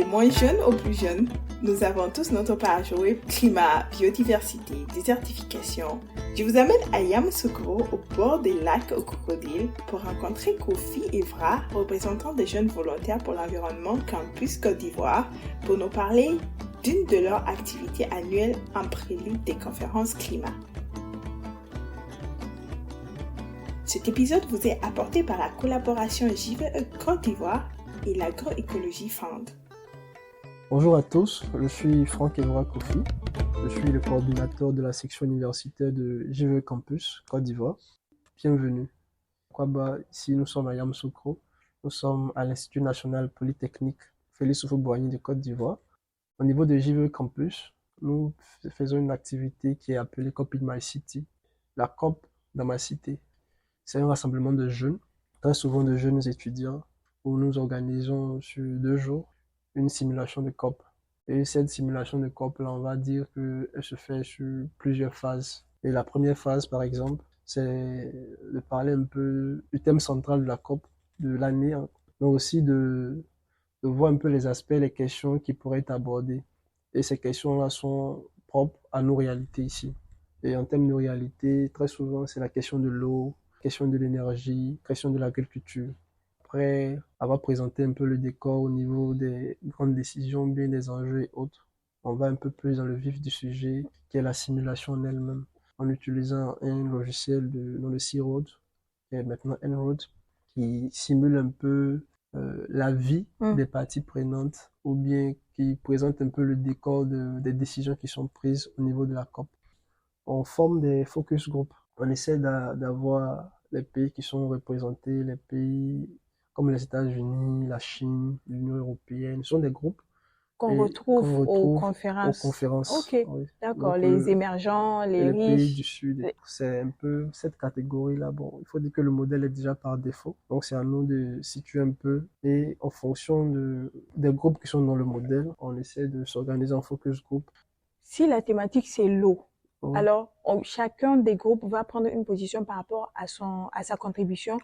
Des moins jeunes aux plus jeunes, nous avons tous notre part à jouer. Climat, biodiversité, désertification. Je vous amène à Yamoussoukro, au bord des lacs aux crocodiles, pour rencontrer Kofi Evra, représentant des jeunes volontaires pour l'environnement Campus Côte d'Ivoire, pour nous parler d'une de leurs activités annuelles en prélude des conférences climat. Cet épisode vous est apporté par la collaboration JVE Côte d'Ivoire et l'Agroécologie Fund. Bonjour à tous, je suis Franck Evra Kofi, je suis le coordinateur de la section universitaire de JVE Campus Côte d'Ivoire. Bienvenue. Ici nous sommes à Yamoussoukro, nous sommes à l'Institut national polytechnique Félix Houphouët-Boigny de Côte d'Ivoire. Au niveau de JVE Campus, nous faisons une activité qui est appelée COP in My City, la COP dans ma cité. C'est un rassemblement de jeunes, très souvent de jeunes étudiants, où nous organisons sur 2 jours une simulation de COP. Et cette simulation de COP, là, on va dire qu'elle se fait sur plusieurs phases. Et la première phase, par exemple, c'est de parler un peu du thème central de la COP de l'année, mais aussi de voir un peu les aspects, les questions qui pourraient être abordées. Et ces questions-là sont propres à nos réalités ici. Et en termes de réalité, très souvent, c'est la question de l'eau, question de l'énergie, question de l'agriculture. Après avoir présenté un peu le décor au niveau des grandes décisions, bien des enjeux et autres, on va un peu plus dans le vif du sujet, qui est la simulation en elle-même, en utilisant un logiciel de nom de C-Road, qui est maintenant N-Road, qui simule un peu la vie des parties prenantes, ou bien qui présente un peu le décor des décisions qui sont prises au niveau de la COP. On forme des focus groups. On essaie d'avoir les pays qui sont représentés, les pays comme les États-Unis, la Chine, l'Union européenne. Ce sont des groupes qu'on retrouve aux conférences. Ok, oui. D'accord. Donc, les émergents, les riches. Les pays du Sud. C'est un peu cette catégorie-là. Bon, il faut dire que le modèle est déjà par défaut. Donc, c'est à nous de situer un peu. Et en fonction des groupes qui sont dans le modèle, on essaie de s'organiser en focus group. Si la thématique, c'est l'eau, alors chacun des groupes va prendre une position par rapport à sa contribution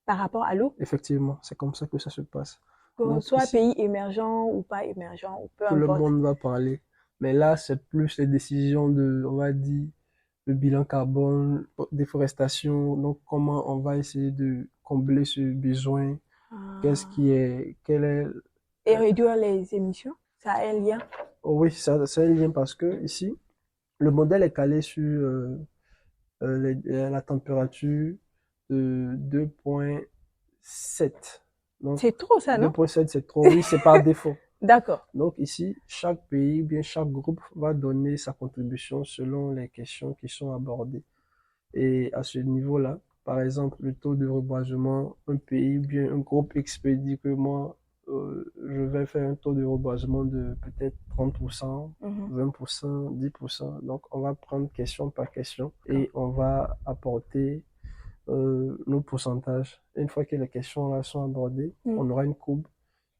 par rapport à l'eau. Effectivement, c'est comme ça que ça se passe. Donc, soit ici, pays émergent ou pas émergent, ou peu importe. Tout le monde va parler. Mais là, c'est plus les décisions on va dire, le bilan carbone, déforestation. Donc, comment on va essayer de combler ce besoin? Quel est... Et réduire les émissions? Ça a un lien? Oui, ça a un lien parce que ici, le modèle est calé sur la température de 2,7. C'est trop ça, non? 2,7, c'est trop. Oui, c'est par défaut. D'accord. Donc ici, chaque pays, bien chaque groupe va donner sa contribution selon les questions qui sont abordées. Et à ce niveau-là, par exemple, le taux de reboisement, un pays, bien un groupe X peut dire que moi, je vais faire un taux de reboisement de peut-être 30%, 20%, 10%. Donc, on va prendre question par question et on va apporter nos pourcentages. Une fois que les questions là sont abordées, on aura une courbe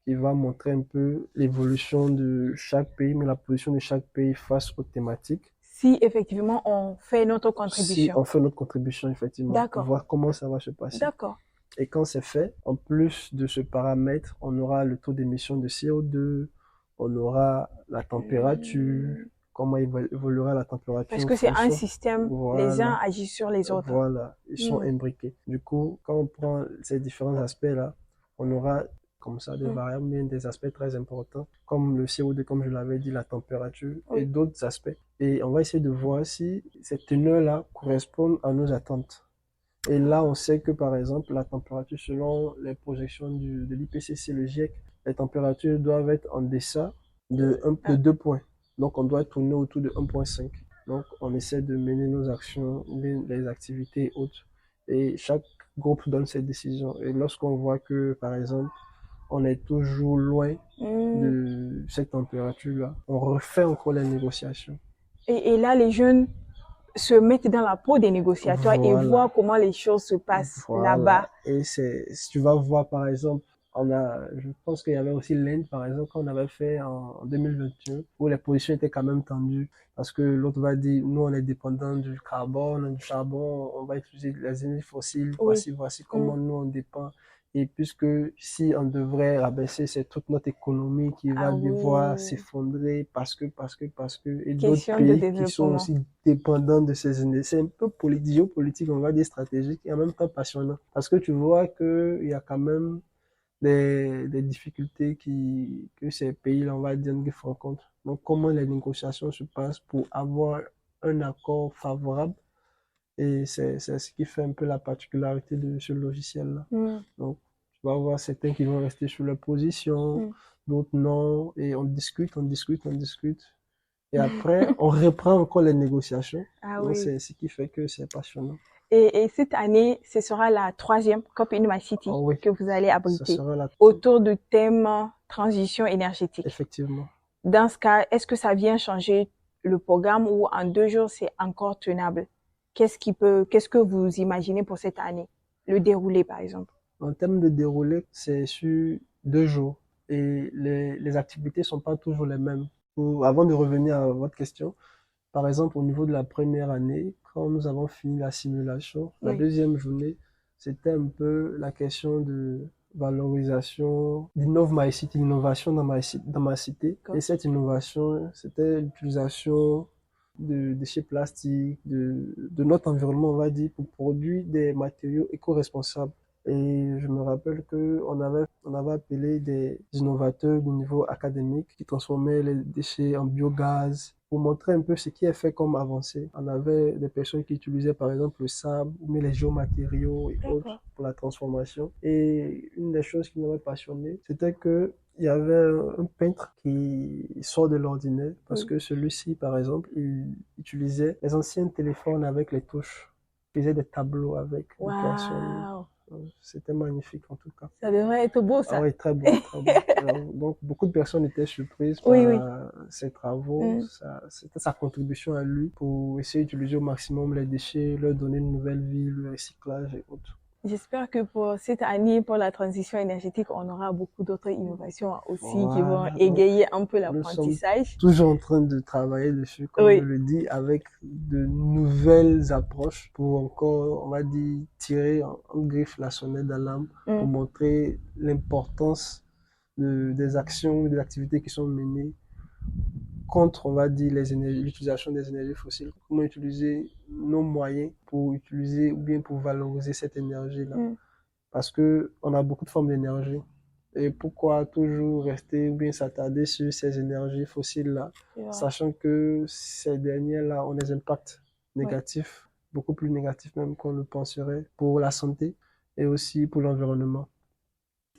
qui va montrer un peu l'évolution de chaque pays, mais la position de chaque pays face aux thématiques. Si effectivement on fait notre contribution. Si on fait notre contribution, effectivement. D'accord. Pour voir comment ça va se passer. D'accord. Et quand c'est fait, en plus de ce paramètre, on aura le taux d'émission de CO2, on aura la température, comment évoluera la température. Parce que c'est un système, voilà. Les uns agissent sur les autres. Voilà, ils sont imbriqués. Du coup, quand on prend ces différents aspects-là, on aura comme ça des variables, mais des aspects très importants, comme le CO2, comme je l'avais dit, la température et d'autres aspects. Et on va essayer de voir si cette teneur-là correspond à nos attentes. Et là, on sait que, par exemple, la température, selon les projections de l'IPCC, le GIEC, les températures doivent être en deçà de 2 points. Donc, on doit tourner autour de 1,5. Donc, on essaie de mener nos actions, les activités et autres. Et chaque groupe donne ses décisions. Et lorsqu'on voit que, par exemple, on est toujours loin de cette température-là, on refait encore les négociations. Et là, les jeunes se mettent dans la peau des négociateurs et voient comment les choses se passent là-bas. Et si tu vas voir, par exemple, je pense qu'il y avait aussi l'Inde, par exemple, qu'on avait fait en 2021, où les positions étaient quand même tendues, parce que l'autre va dire, nous, on est dépendant du carbone, du charbon, on va utiliser les énergies fossiles, voici comment nous, on dépend. Et puisque si on devrait rabaisser, c'est toute notre économie qui va Ah devoir oui, s'effondrer parce que, et d'autres question de pays qui sont développement. aussi dépendants de ces énergies. C'est un peu géopolitique, on va dire stratégique et en même temps passionnant. Parce que tu vois qu'il y a quand même des difficultés que ces pays-là, on va dire, qui rencontrent. Donc, comment les négociations se passent pour avoir un accord favorable et c'est ce qui fait un peu la particularité de ce logiciel-là. Mm, Donc, tu vas avoir certains qui vont rester sur leur position, mm. d'autres non, et on discute, on discute, on discute. Et après, on reprend encore les négociations. Ah Donc, oui. c'est ce qui fait que c'est passionnant. Et cette année, ce sera la troisième COP in My City Oh oui, que vous allez ça abriter sera là, autour du thème transition énergétique. effectivement. Dans ce cas, est-ce que ça vient changer le programme ou en 2 jours, c'est encore tenable? Qu'est-ce que vous imaginez pour cette année? Le déroulé, par exemple. En termes de déroulé, c'est sur 2 jours et les activités sont pas toujours les mêmes. Avant de revenir à votre question, par exemple, au niveau de la première année, quand nous avons fini la simulation, la Oui, deuxième journée, c'était un peu la question de valorisation, d'innove my city, l'innovation dans ma cité. Et d'accord. cette innovation, c'était l'utilisation de déchets plastiques, de notre environnement, on va dire, pour produire des matériaux éco-responsables. Et je me rappelle que on avait appelé des innovateurs du niveau académique qui transformaient les déchets en biogaz pour montrer un peu ce qui est fait comme avancée. On avait des personnes qui utilisaient par exemple le sable ou bien les géomatériaux et autres D'accord. pour la transformation. Et une des choses qui m'avait passionné, c'était que il y avait un peintre qui sort de l'ordinaire parce Oui. que celui-ci, par exemple, il utilisait les anciens téléphones avec les touches. Il faisait des tableaux avec des créations. Waouh. C'était magnifique en tout cas. Ça devrait être beau, Ah ça. oui, très beau, très beau. Donc, beaucoup de personnes étaient surprises Oui, oui. par ses travaux. Mm. C'était sa contribution à lui pour essayer d'utiliser au maximum les déchets, leur donner une nouvelle vie, le recyclage et autres. J'espère que pour cette année, pour la transition énergétique, on aura beaucoup d'autres innovations aussi qui vont Voilà, donc égayer un peu nous sommes l'apprentissage. toujours en train de travailler dessus, comme je Oui. le dis, avec de nouvelles approches pour encore, on va dire, tirer en griffe la sonnette d'alarme pour Mm. montrer l'importance des actions, des activités qui sont menées contre, on va dire, l'utilisation des énergies fossiles. Comment utiliser nos moyens pour utiliser ou bien pour valoriser cette énergie-là. Mm. Parce que on a beaucoup de formes d'énergie. Et pourquoi toujours rester ou bien s'attarder sur ces énergies fossiles-là, C'est vrai. sachant que ces dernières-là ont des impacts Oui. négatifs, beaucoup plus négatifs même qu'on le penserait, pour la santé et aussi pour l'environnement.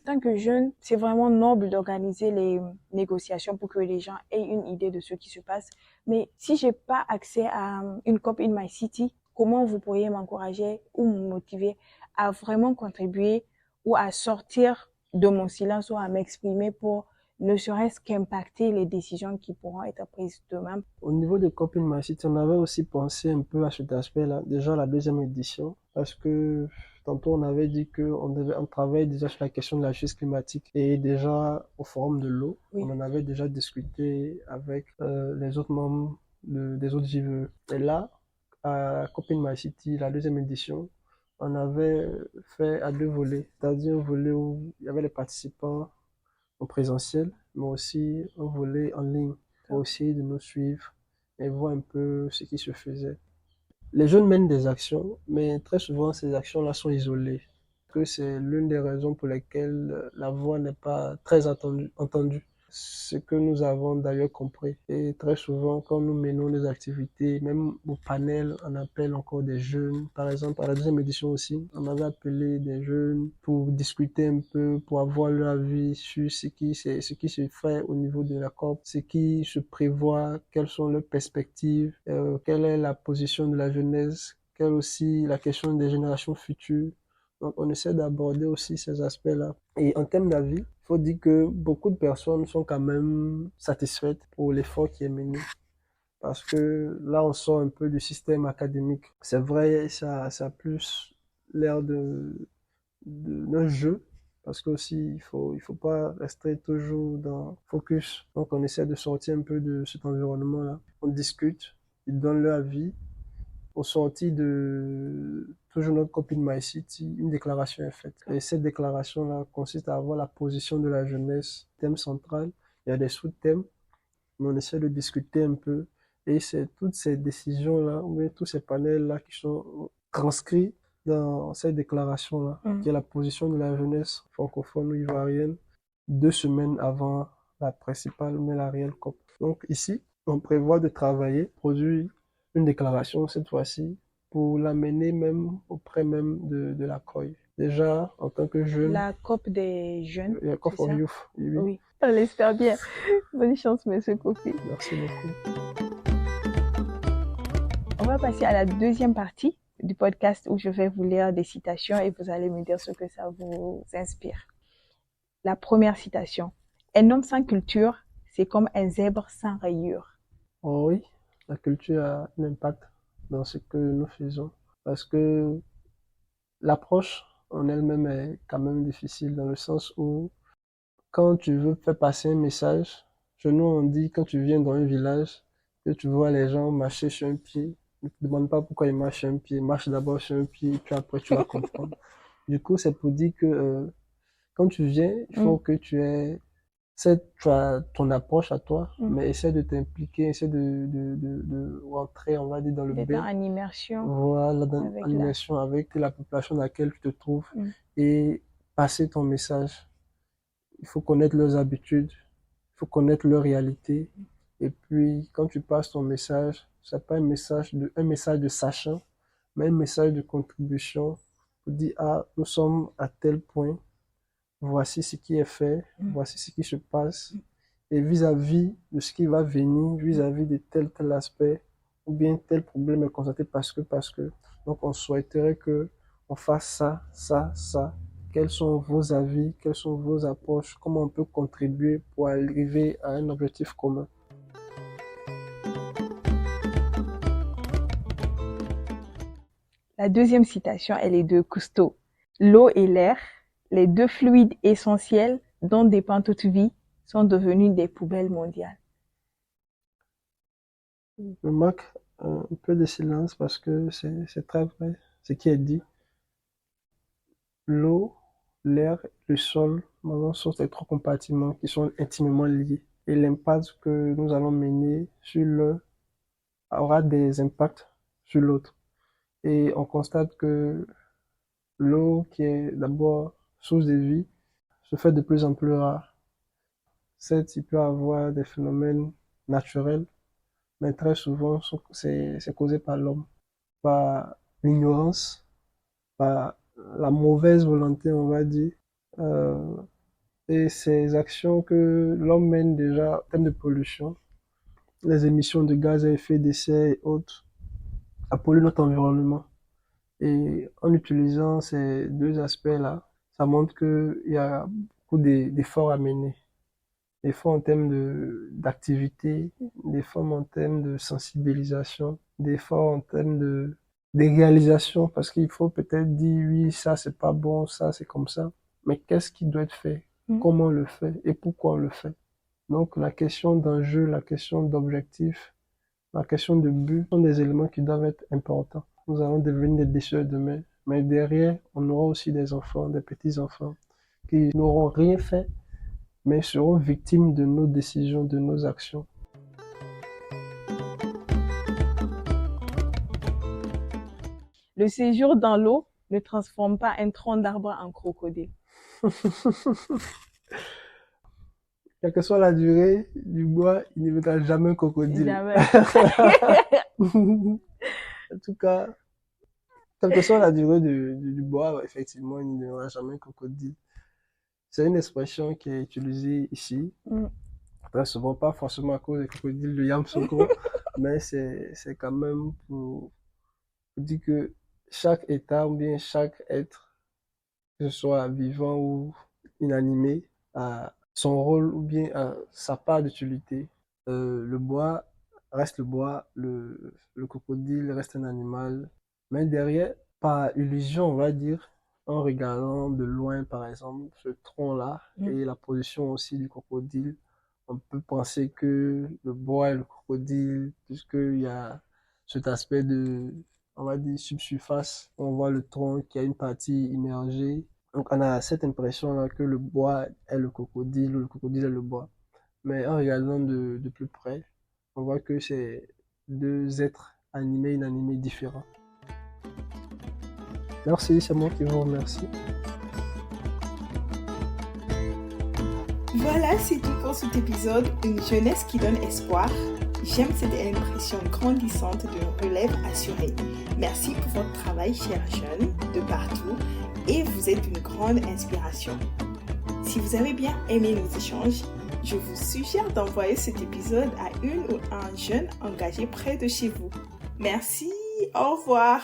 Tant que jeune, c'est vraiment noble d'organiser les négociations pour que les gens aient une idée de ce qui se passe. Mais si j'ai pas accès à une COP in my city, comment vous pourriez m'encourager ou me motiver à vraiment contribuer ou à sortir de mon silence ou à m'exprimer pour ne serait-ce qu'impacter les décisions qui pourront être prises demain? Au niveau de Copy My City, on avait aussi pensé un peu à cet aspect-là, déjà la deuxième édition, parce que tantôt on avait dit on travaille déjà sur la question de la crise climatique et déjà au forum de l'eau, Oui. on en avait déjà discuté avec les autres membres des autres JVE. Et là, à Copy My City, la deuxième édition, on avait fait à deux volets, c'est-à-dire un volet où il y avait les participants en présentiel, mais aussi un volet en ligne pour essayer de nous suivre et voir un peu ce qui se faisait. Les jeunes mènent des actions, mais très souvent ces actions-là sont isolées. Que c'est l'une des raisons pour lesquelles la voix n'est pas très entendue. Ce que nous avons d'ailleurs compris. Et très souvent, quand nous menons des activités, même au panel, on appelle encore des jeunes. Par exemple, à la deuxième édition aussi, on avait appelé des jeunes pour discuter un peu, pour avoir leur avis sur ce qui se fait au niveau de la COP, ce qui se prévoit, quelles sont leurs perspectives, quelle est la position de la jeunesse, quelle aussi la question des générations futures. Donc, on essaie d'aborder aussi ces aspects-là. Et en termes d'avis, il faut dire que beaucoup de personnes sont quand même satisfaites pour l'effort qui est mené. Parce que là, on sort un peu du système académique. C'est vrai, ça a plus l'air d'un jeu. Parce que aussi, il faut pas rester toujours dans focus. Donc, on essaie de sortir un peu de cet environnement-là. On discute, ils donnent leur avis, au sorti de toujours notre copine My City, une déclaration est faite. Et cette déclaration-là consiste à avoir la position de la jeunesse, thème central. Il y a des sous-thèmes, mais on essaie de discuter un peu. Et c'est toutes ces décisions-là, ou bien tous ces panels-là qui sont transcrits dans cette déclaration-là, qui est la position de la jeunesse francophone ou ivoirienne 2 semaines avant la principale, mais la réelle COP. Donc ici, on prévoit de travailler, produire une déclaration cette fois-ci pour l'amener même auprès même de la COI. Déjà, en tant que jeune... La COP des jeunes, La COP c'est for ça? Youth, oui. Oui, on l'espère bien. Bonne chance, monsieur Kofi. Merci beaucoup. On va passer à la deuxième partie du podcast où je vais vous lire des citations et vous allez me dire ce que ça vous inspire. La première citation. Un homme sans culture, c'est comme un zèbre sans rayures. Oh oui, la culture a un impact dans ce que nous faisons parce que l'approche en elle-même est quand même difficile dans le sens où quand tu veux faire passer un message, chez nous on dit quand tu viens dans un village que tu vois les gens marcher sur un pied, ne te demande pas pourquoi ils marchent sur un pied, marche d'abord sur un pied puis après tu vas comprendre. Du coup, c'est pour dire que quand tu viens, il faut que tu as ton approche à toi, mais essaie de t'impliquer, essaie de rentrer, on va dire, dans le bain. En immersion. Voilà, en immersion avec la population dans laquelle tu te trouves et passer ton message. Il faut connaître leurs habitudes, il faut connaître leur réalité. Et puis, quand tu passes ton message, c'est pas un message de sachant, mais un message de contribution pour dire, ah, nous sommes à tel point, voici ce qui est fait, voici ce qui se passe. Et vis-à-vis de ce qui va venir, vis-à-vis de tel aspect, ou bien tel problème est constaté parce que. Donc, on souhaiterait que on fasse ça. Quels sont vos avis? Quelles sont vos approches? Comment on peut contribuer pour arriver à un objectif commun? La deuxième citation, elle est de Cousteau. L'eau et l'air, les deux fluides essentiels dont dépend toute vie, sont devenus des poubelles mondiales. Je marque un peu de silence parce que c'est très vrai ce qui est dit. L'eau, l'air, le sol, sont ces trois compartiments qui sont intimement liés. Et l'impact que nous allons mener sur l'un aura des impacts sur l'autre. Et on constate que l'eau, qui est d'abord source de vie, se fait de plus en plus rare. Certes, il peut y avoir des phénomènes naturels, mais très souvent, c'est causé par l'homme, par l'ignorance, par la mauvaise volonté, on va dire, et ces actions que l'homme mène déjà en termes de pollution, les émissions de gaz à effet de serre et autres, à polluer notre environnement. Et en utilisant ces deux aspects-là, ça montre qu'il y a beaucoup d'efforts à mener. D'efforts en termes d'activité, d'efforts en termes de sensibilisation, d'efforts en termes de réalisation, parce qu'il faut peut-être dire, oui, ça c'est pas bon, ça c'est comme ça, mais qu'est-ce qui doit être fait? Comment on le fait et pourquoi on le fait? Donc la question d'enjeu, la question d'objectif, la question de but sont des éléments qui doivent être importants. Nous allons devenir des décideurs demain, mais derrière, on aura aussi des enfants, des petits-enfants qui n'auront rien fait, mais seront victimes de nos décisions, de nos actions. Le séjour dans l'eau ne transforme pas un tronc d'arbre en crocodile. Quelle que soit la durée du bois, il ne viendra jamais un crocodile. Jamais. En tout cas, quelle que soit la durée du bois, effectivement, il ne viendra jamais un crocodile. C'est une expression qui est utilisée ici, très souvent, pas forcément à cause des crocodiles de Yamoussoukro, mais c'est quand même pour dire que chaque état ou bien chaque être, que ce soit vivant ou inanimé, a son rôle ou bien sa part d'utilité. Le bois reste le bois, le crocodile reste un animal, mais derrière, par illusion, on va dire, en regardant de loin, par exemple, ce tronc-là et la position aussi du crocodile, on peut penser que le bois et le crocodile, puisqu'il y a cet aspect de, on va dire, subsurface. On voit le tronc qui a une partie immergée. Donc, on a cette impression-là que le bois est le crocodile ou le crocodile est le bois. Mais en regardant de plus près, on voit que c'est deux êtres animés et inanimés différents. Merci, c'est moi qui vous remercie. Voilà, c'est tout pour cet épisode. Une jeunesse qui donne espoir. J'aime cette impression grandissante d'une relève assurée. Merci pour votre travail, chers jeunes, de partout, et vous êtes une grande inspiration. Si vous avez bien aimé nos échanges, je vous suggère d'envoyer cet épisode à une ou un jeune engagé près de chez vous. Merci, au revoir.